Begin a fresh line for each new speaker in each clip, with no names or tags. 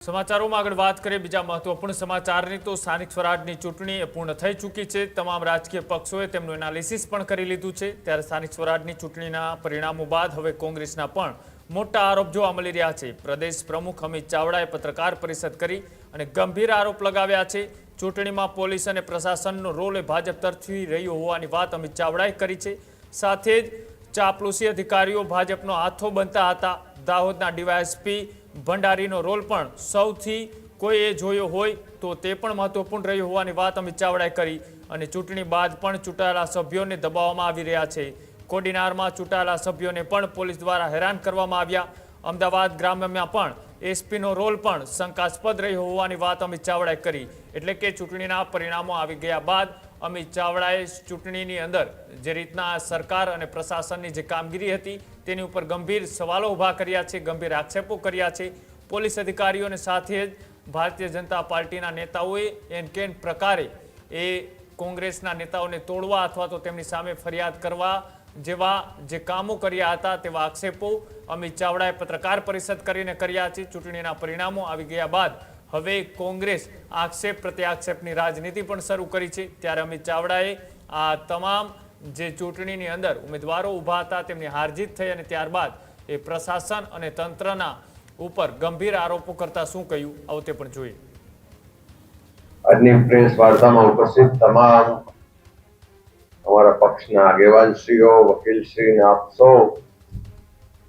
સમાચારોમાં આગળ વાત કરીએ બીજા મહત્વપૂર્ણ સમાચારની તો સ્થાનિક સ્વરાજની ચૂંટણી પૂર્ણ થઈ ચૂકી છે। તમામ રાજકીય પક્ષોએ તેમનું એનાલિસિસ પણ કરી લીધું છે। ત્યારે સ્થાનિક સ્વરાજની ચૂંટણીના પરિણામો બાદ હવે કોંગ્રેસના પણ મોટા આરોપ જોવા મળી રહ્યા છે। પ્રદેશ પ્રમુખ અમિત ચાવડાએ પત્રકાર પરિષદ કરી અને ગંભીર આરોપ લગાવ્યા છે। ચૂંટણીમાં પોલીસ અને પ્રશાસનનો રોલ ભાજપ તરફથી રહ્યો હોવાની વાત અમિત ચાવડાએ કરી છે। સાથે જ ચાપલુસી અધિકારીઓ ભાજપનો હાથો બનતા હતા। દાહોદના ડીવાયએસપી ભંડારીનો રોલ પણ સૌથી કોઈએ જોયો હોય તો તે પણ મહત્વપૂર્ણ રહ્યો હોવાની વાત અમિત ચાવડાએ કરી અને ચૂંટણી બાદ પણ ચૂંટાયેલા સભ્યોને દબાવવામાં આવી રહ્યા છે। કોડીનારમાં ચૂંટાયેલા સભ્યોને પણ પોલીસ દ્વારા હેરાન કરવામાં આવ્યા। અમદાવાદ ગ્રામ્યમાં પણ એસપીનો રોલ પણ શંકાસ્પદ રહ્યો હોવાની વાત અમિત ચાવડાએ કરી। એટલે કે ચૂંટણીના પરિણામો આવી ગયા બાદ અમિત ચાવડાએ ચૂંટણીની અંદર જે રીતના સરકાર અને પ્રશાસનની જે કામગીરી હતી તેની ઉપર ગંભીર સવાલો ઊભા કર્યા છે, ગંભીર આક્ષેપો કર્યા છે। પોલીસ અધિકારીઓને સાથે જ ભારતીય જનતા પાર્ટીના નેતાઓએ કેન પ્રકારે એ કોંગ્રેસના નેતાઓને તોડવા અથવા તો તેમની સામે ફરિયાદ કરવા જેવા જે કામો કર્યા હતા તેવા આક્ષેપો અમિત ચાવડાએ પત્રકાર પરિષદ કરીને કર્યા છે। ચૂંટણીના પરિણામો આવી ગયા બાદ હવે કોંગ્રેસ આક્ષેપ પ્રત્યાક્ષેપની રાજનીતિ પણ શરૂ કરી છે। ત્યારે અમિત ચાવડાએ આ તમામ જે ચૂંટણીની અંદર ઉમેદવારો ઊભા હતા તેમની હારજીત થઈ અને ત્યારબાદ એ પ્રશાસન અને તંત્રના ઉપર ગંભીર આરોપો કરતા શું કહ્યું આવો તે પણ જોઈએ।
આજની પ્રેસ વાર્તામાં ઉપસ્થિત તમામ અમારા પક્ષના આગેવાનશ્રીઓ, વકીલશ્રી અને આપ સૌ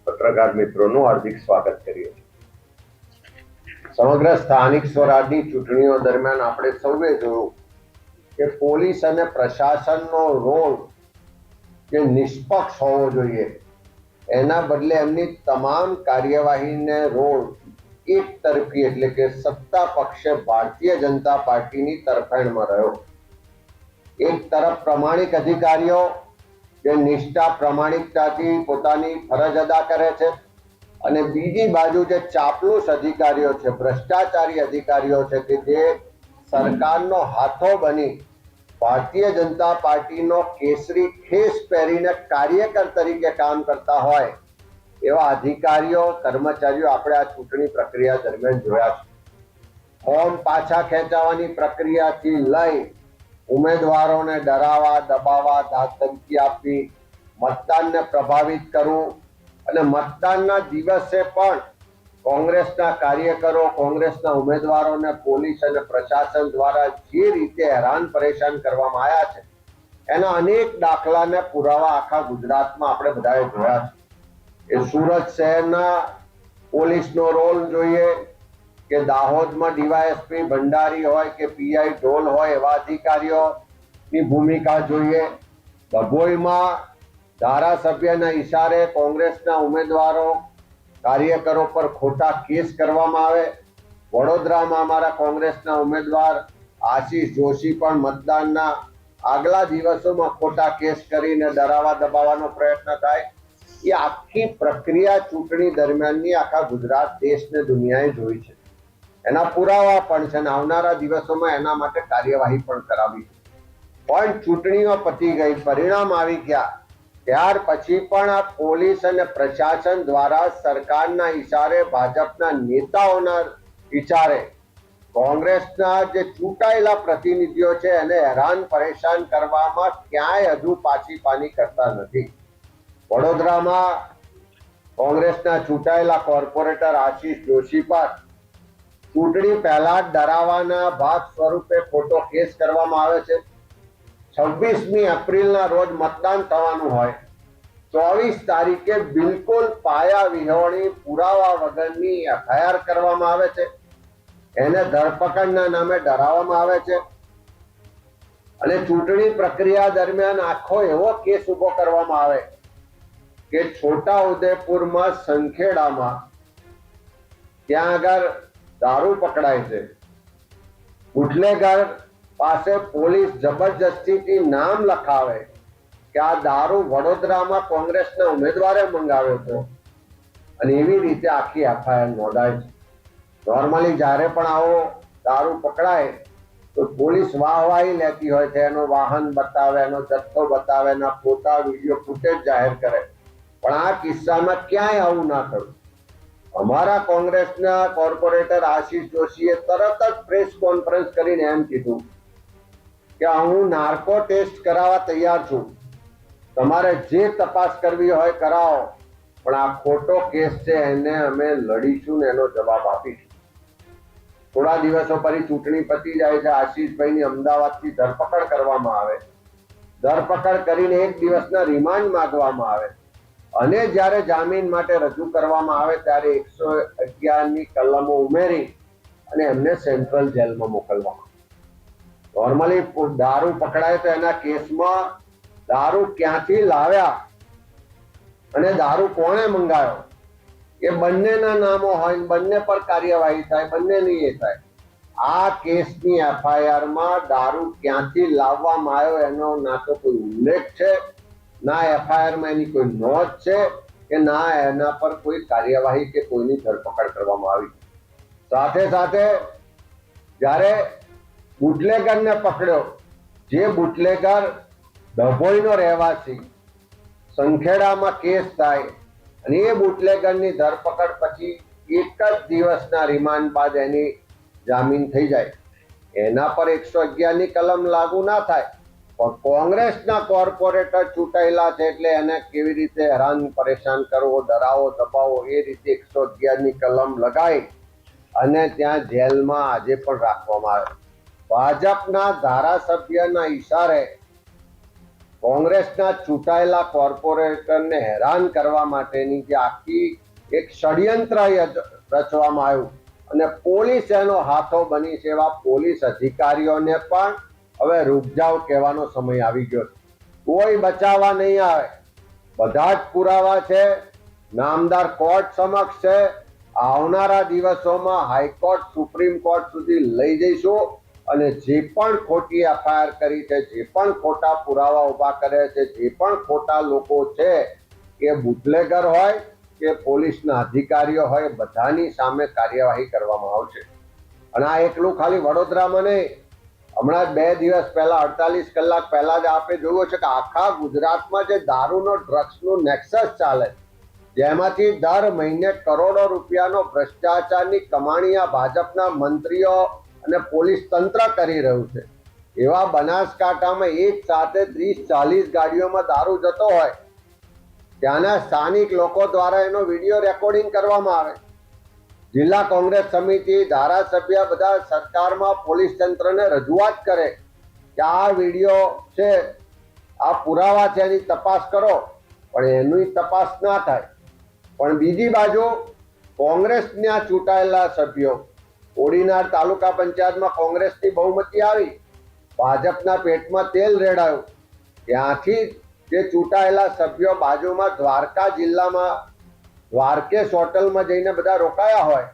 પત્રકાર મિત્રોનું હાર્દિક સ્વાગત કરીએ છીએ। સમગ્ર સ્થાનિક સ્વરાજની ચૂંટણીઓ દરમિયાન આપણે સૌએ જોયું કે પોલીસ અને પ્રશાસનનો રોલ જે નિષ્પક્ષ હોવો જોઈએ એના બદલે એમની તમામ કાર્યવાહીને રોલ એક તરફી એટલે કે સત્તા પક્ષે ભારતીય જનતા પાર્ટીની તરફેણમાં રહ્યો। એક તરફ પ્રમાણિક અધિકારીઓ જે નિષ્ઠા પ્રામાણિકતાથી પોતાની ફરજ અદા કરે છે અને બીજી બાજુ જે ચાપલુસ અધિકારીઓ છે, ભ્રષ્ટાચારી અધિકારીઓ છે કે જે સરકારનો હાથો બની ભારતીય જનતા પાર્ટીનો કેસરી ખેસ પહેરીને કાર્યકર તરીકે કામ કરતા હોય એવા અધિકારીઓ, કર્મચારીઓ આપણે આ ચૂંટણી પ્રક્રિયા દરમિયાન જોયા છે। ફોર્મ પાછા ખેંચાવવાની પ્રક્રિયાથી લઈ ઉમેદવારોને ડરાવવા, દબાવવા, ધાકધમકી આપવી, મતદાનને પ્રભાવિત કરવું અને મતદાનના દિવસે પણ કોંગ્રેસના કાર્યકરો, કોંગ્રેસના ઉમેદવારોને પોલીસ અને પ્રશાસન દ્વારા જે રીતે હેરાન પરેશાન કરવામાં આવ્યા છે એના અનેક દાખલાને પુરાવા આખા ગુજરાતમાં આપણે બધાએ જોયા છે। એ સુરત શહેરના પોલીસનો રોલ જોઈએ કે દાહોદમાં ડીવાયએસપી ભંડારી હોય કે પીઆઈ ઢોલ હોય એવા અધિકારીઓની ભૂમિકા જોઈએ। ડભોઈમાં ધારાસભ્યના ઈશારે કોંગ્રેસના ઉમેદવારો, કાર્યકરો પર ખોટા કેસ કરવામાં આવે। વડોદરામાં અમારા કોંગ્રેસના ઉમેદવાર આશીષ જોશી પણ મતદાનના આગલા દિવસોમાં ખોટા કેસ કરીને ડરાવવા દબાવવાનો પ્રયત્ન થાય। એ આખી પ્રક્રિયા ચૂંટણી દરમિયાનની આખા ગુજરાત, દેશ ને દુનિયાએ જોઈ છે। એના પુરાવા પણ છે અને આવનારા દિવસોમાં એના માટે કાર્યવાહી પણ કરાવી છે। પણ ચૂંટણીઓ પતી ગઈ, પરિણામ આવી ગયા ત્યાર પછી પણ આ પોલીસ અને પ્રશાસન દ્વારા સરકારના ઈશારે, ભાજપના નેતાઓના ઈશારે કોંગ્રેસના જે ચૂંટાયેલા પ્રતિનિધિઓ છે એને હેરાન પરેશાન કરવામાં ક્યાંય હજુ પાછી પાની કરતા નથી। વડોદરામાં કોંગ્રેસના ચૂંટાયેલા કોર્પોરેટર આશીષ જોશી પર ચૂંટણી પહેલા ડરાવવાના ભાગ સ્વરૂપે ખોટો કેસ કરવામાં આવે છે। 26મી એપ્રિલના રોજ મતદાન થવાનું હોય, 24 તારીખે બિલકુલ પાયા વિહોણી પુરાવા વગરની એફઆઈઆર કરવામાં આવે છે। એને ધરપકડના નામે ડરાવવામાં આવે છે અને ચૂંટણી પ્રક્રિયા દરમિયાન આખો એવો કેસ ઉભો કરવામાં આવે કે છોટા ઉદેપુરમાં સંખેડામાં ત્યાં આગળ દારૂ પકડાય છે। બુટલેગર પાસે પોલીસ જબરજસ્તીથી નામ લખાવે કે આ દારૂ વડોદરામાં કોંગ્રેસના ઉમેદવારે મંગાવ્યો હતો અને એવી રીતે આખી એફઆઈઆર નોંધાય છે। નોર્મલી જ્યારે પણ આવો દારૂ પકડાય તો પોલીસ વાહવાહી લેતી હોય છે, એનો વાહન બતાવે, એનો જથ્થો બતાવે, એના ફોટા, વિડીયો ફૂટેજ જાહેર કરે, પણ આ કિસ્સામાં ક્યાંય આવું ના થયું। અમારા કોંગ્રેસના કોર્પોરેટર આશીષ જોશીએ તરત જ પ્રેસ કોન્ફરન્સ કરીને એમ કીધું કે હું નાર્કો ટેસ્ટ કરાવવા તૈયાર છું, તમારે જે તપાસ કરવી હોય કરાવો, પણ આ ખોટો કેસ છે એને અમે લડીશું ને એનો જવાબ આપીશું. થોડા દિવસો પછી ચૂંટણી પતી જાય છે, આશીષભાઈની અમદાવાદથી ધરપકડ કરવામાં આવે, ધરપકડ કરીને 1 દિવસના રિમાન્ડ માંગવામાં આવે અને જ્યારે જામીન માટે રજૂ કરવામાં આવે ત્યારે 111ની કલમો ઉમેરી અને એમને સેન્ટ્રલ જેલમાં મોકલવામાં. નોર્મલી દારૂ પકડાય તો એના કેસમાં દારૂ ક્યાંથી લાવ્યા અને દારૂ કોણે મંગાવ્યો એ બંનેના નામો હોય, બંને પર કાર્યવાહી થાય, બંનેની એ થાય. આ કેસની એફઆઈઆરમાં દારૂ ક્યાંથી લાવવામાં આવ્યો એનો ના તો કોઈ ઉલ્લેખ છે, ના એફઆઈઆરમાં એની કોઈ નોંધ છે કે ના એના પર કોઈ કાર્યવાહી કે કોઈની ધરપકડ કરવામાં આવી. સાથે સાથે જ્યારે બુટલેગરને પકડ્યો, જે બુટલેગર ડભોઈનો રહેવાસી, સંખેડામાં કેસ થાય અને એ બુટલેગરની ધરપકડ પછી 1 જ દિવસના રિમાન્ડ બાદ એની જામીન થઈ જાય, એના પર 111ની કલમ લાગુ ના થાય. પણ કોંગ્રેસના કોર્પોરેટર ચૂંટાયેલા છે એટલે એને કેવી રીતે હેરાન પરેશાન કરવો, ડરાવો, દબાવો, એ રીતે 111ની કલમ લગાવી અને ત્યાં જેલમાં આજે પણ રાખવામાં આવે. ભાજપના ધારાસભ્યના ઈશારે કોંગ્રેસના ચૂંટાયેલા કોર્પોરેટરને હેરાન કરવા માટેની જે આખી એક ષડયંત્ર રચવામાં આવ્યું અને પોલીસ એનો હાથો બની છે, એવા પોલીસ અધિકારીઓને પણ હવે રૂક જાવ કહેવાનો સમય આવી ગયો છે. કોઈ બચાવવા નહીં આવે, બધા જ પુરાવા છે, નામદાર કોર્ટ સમક્ષ છે. આવનારા દિવસોમાં હાઈકોર્ટ, સુપ્રીમ કોર્ટ સુધી લઈ જઈશું અને જે પણ ખોટી એફઆઈઆર કરી છે, જે પણ ખોટા પુરાવા ઉભા કરે છે, જે પણ ખોટા લોકો છે, એ બુટલેગર હોય કે પોલીસના અધિકારીઓ હોય, બધાની સામે કાર્યવાહી કરવામાં આવશે. અને આ એકલું ખાલી વડોદરામાં નહીં, હમણાં જ 2 દિવસ પહેલા, 48 કલાક પહેલા જ આપણે જોયું છે કે આખા ગુજરાતમાં જે દારૂનો, ડ્રગ્સનું નેક્સસ ચાલે, જેમાંથી દર મહિને કરોડો રૂપિયાનો ભ્રષ્ટાચારની કમાણી આ ભાજપના મંત્રીઓ અને પોલીસ તંત્ર કરી રહ્યું છે, એવા બનાસકાંઠામાં એક સાથે 30-40 ગાડીઓમાં દારૂ જતો હોય, ત્યાંના સ્થાનિક લોકો દ્વારા એનો વિડીયો રેકોર્ડિંગ કરવામાં આવે. જિલ્લા કોંગ્રેસ સમિતિ, ધારાસભ્ય બધા સરકારમાં, પોલીસ તંત્રને રજૂઆત કરે કે આ વિડીયો છે, આ પુરાવા છે, એની તપાસ કરો, પણ એની તપાસ ના થાય. પણ બીજી બાજુ કોંગ્રેસના ચૂંટાયેલા સભ્યો, કોડીનાર તાલુકા પંચાયતમાં કોંગ્રેસની બહુમતી આવી, ભાજપના પેટમાં તેલ રેડાયું, ત્યાંથી જે ચૂંટાયેલા સભ્યો બાજુમાં દ્વારકા જિલ્લામાં દ્વારકેશ હોટલમાં જઈને બધા રોકાયા હોય,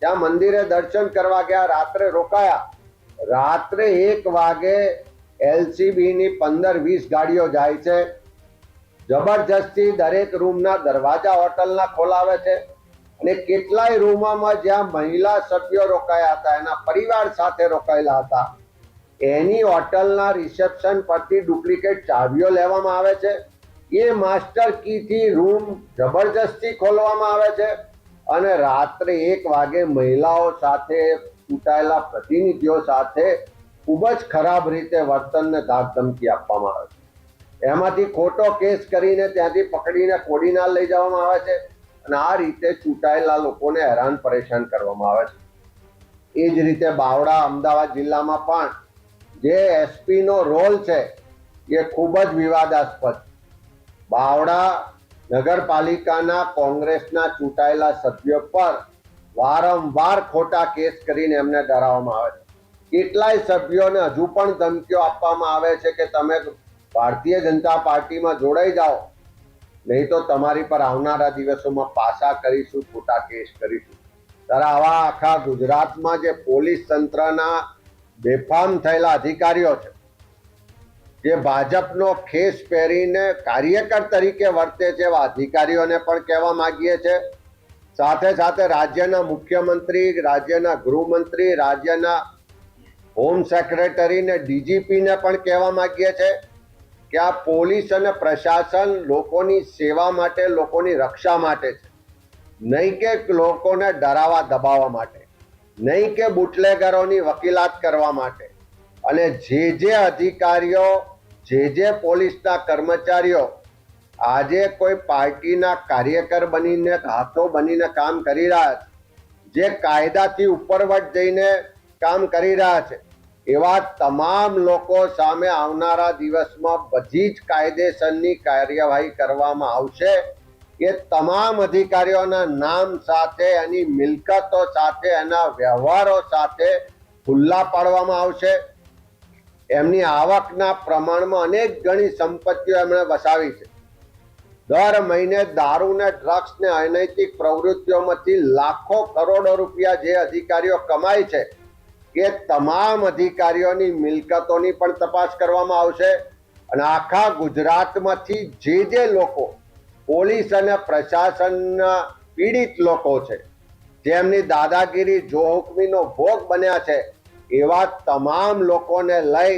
ત્યાં મંદિરે દર્શન કરવા ગયા, રાત્રે રોકાયા, રાત્રે 1 વાગે એલસીબીની 15-20 ગાડીઓ જાય છે, જબરજસ્તી દરેક રૂમના દરવાજા હોટલના ખોલાવે છે અને કેટલાય રૂમોમાં જ્યાં મહિલા સભ્યો રોકાયા હતા, એના પરિવાર સાથે રોકાયેલા હતા, એની હોટલના રિસેપ્શન પરથી ડુપ્લિકેટ ચાવીઓ લેવામાં આવે છે. એ માસ્ટર કીથી રૂમ જબરજસ્તી ખોલવામાં આવે છે અને રાત્રે 1 વાગે મહિલાઓ સાથે, ચૂંટાયેલા પ્રતિનિધિઓ સાથે ખૂબ જ ખરાબ રીતે વર્તનને ધાક ધમકી આપવામાં આવે છે. એમાંથી ખોટો કેસ કરીને ત્યાંથી પકડીને કોડીનાર લઈ જવામાં આવે છે અને આ રીતે ચૂંટાયેલા લોકોને હેરાન પરેશાન કરવામાં આવે છે. એ જ રીતે બાવડા, અમદાવાદ જિલ્લામાં પણ જે એસપીનો રોલ છે એ ખૂબ જ વિવાદાસ્પદ. બાવડા નગરપાલિકાના કોંગ્રેસના ચૂંટાયેલા સભ્યો પર વારંવાર ખોટા કેસ કરીને એમને ડરાવવામાં આવે છે. કેટલાય સભ્યોને હજુ પણ ધમકીઓ આપવામાં આવે છે કે તમે ભારતીય જનતા પાર્ટીમાં જોડાઈ જાઓ, નહીં તો તમારી પર આવનારા દિવસોમાં પાસા કરીશું, ખોટા કેસ કરીશું. ત્યારે આવા આખા ગુજરાતમાં જે પોલીસ તંત્રના બેફામ થયેલા અધિકારીઓ છે, જે ભાજપનો ખેસ પહેરીને કાર્યકર તરીકે વર્તે છે, એવા અધિકારીઓને પણ કહેવા માંગીએ છીએ. સાથે સાથે રાજ્યના મુખ્યમંત્રી, રાજ્યના ગૃહમંત્રી, રાજ્યના હોમ સેક્રેટરી ને ડીજીપીને પણ કહેવા માંગીએ છીએ કે આ પોલીસ અને પ્રશાસન લોકોની સેવા માટે, લોકોની રક્ષા માટે છે. નહીં કે લોકોને ડરાવા દબાવવા માટે, નહીં કે બુટલેગરોની વકીલાત કરવા માટે. અને જે અધિકારીઓ, જે પોલીસના કર્મચારીઓ આજે કોઈ પાર્ટીના કાર્યકર બનીને, હાથો બનીને કામ કરી રહ્યા છે, જે કાયદાથી ઉપરવટ જઈને કામ કરી રહ્યા છે, એવા તમામ લોકો સામે આવનારા દિવસમાં બધી જ કાયદેસરની કાર્યવાહી કરવામાં આવશે. એ તમામ અધિકારીઓના નામ સાથે, એની મિલકતો સાથે, એના વ્યવહારો સાથે ખુલ્લા પાડવામાં આવશે. એમની આવકના પ્રમાણમાં અનેક ગણી સંપત્તિઓ એમણે વસાવી છે. દર મહિને દારૂ ને ડ્રગ્સ ને અનૈતિક પ્રવૃત્તિઓમાંથી લાખો કરોડો રૂપિયા જે અધિકારીઓ કમાય છે, એ તમામ અધિકારીઓની મિલકતોની પણ તપાસ કરવામાં આવશે. અને આખા ગુજરાતમાંથી જે લોકો પોલીસ અને પ્રશાસનના પીડિત લોકો છે, જેમની દાદાગીરી જોહુકમીનો ભોગ બન્યા છે, એવા તમામ લોકોને લઈ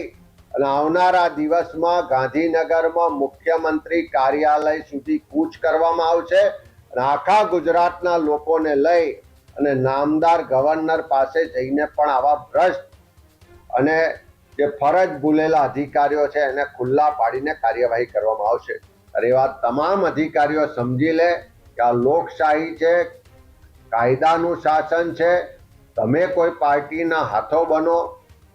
અને આવનારા દિવસમાં ગાંધીનગરમાં મુખ્યમંત્રી કાર્યાલય સુધી કૂચ કરવામાં આવશે. અને આખા ગુજરાતના લોકોને લઈ અને નામદાર ગવર્નર પાસે જઈને પણ આવા ભ્રષ્ટ અને જે ફરજ ભૂલેલા અધિકારીઓ છે એને ખુલ્લા પાડીને કાર્યવાહી કરવામાં આવશે. અને એવા તમામ અધિકારીઓ સમજી લે કે આ લોકશાહી છે, કાયદાનું શાસન છે. તમે કોઈ પાર્ટીના હાથો બનો,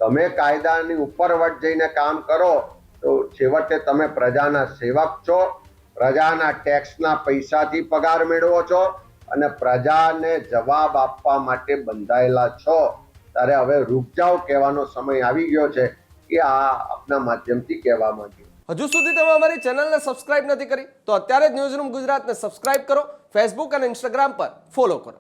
તમે કાયદાની ઉપરવટ જઈને કામ કરો તો છેવટે તમે પ્રજાના સેવક છો, પ્રજાના ટેક્સના પૈસાથી પગાર મેળવો છો અને પ્રજાને જવાબ આપવા માટે બંધાયેલા છો. ત્યારે હવે રૂક જાઓ કહેવાનો સમય આવી ગયો છે કે આ આપના માધ્યમથી કહેવા માંગ્યું.
હજુ સુધી તમે અમારી ચેનલને સબસ્ક્રાઇબ નથી કરી તો અત્યારે જ ન્યૂઝરૂમ ગુજરાતને સબસ્ક્રાઇબ કરો, ફેસબુક અને ઇન્સ્ટાગ્રામ પર ફોલો કરો.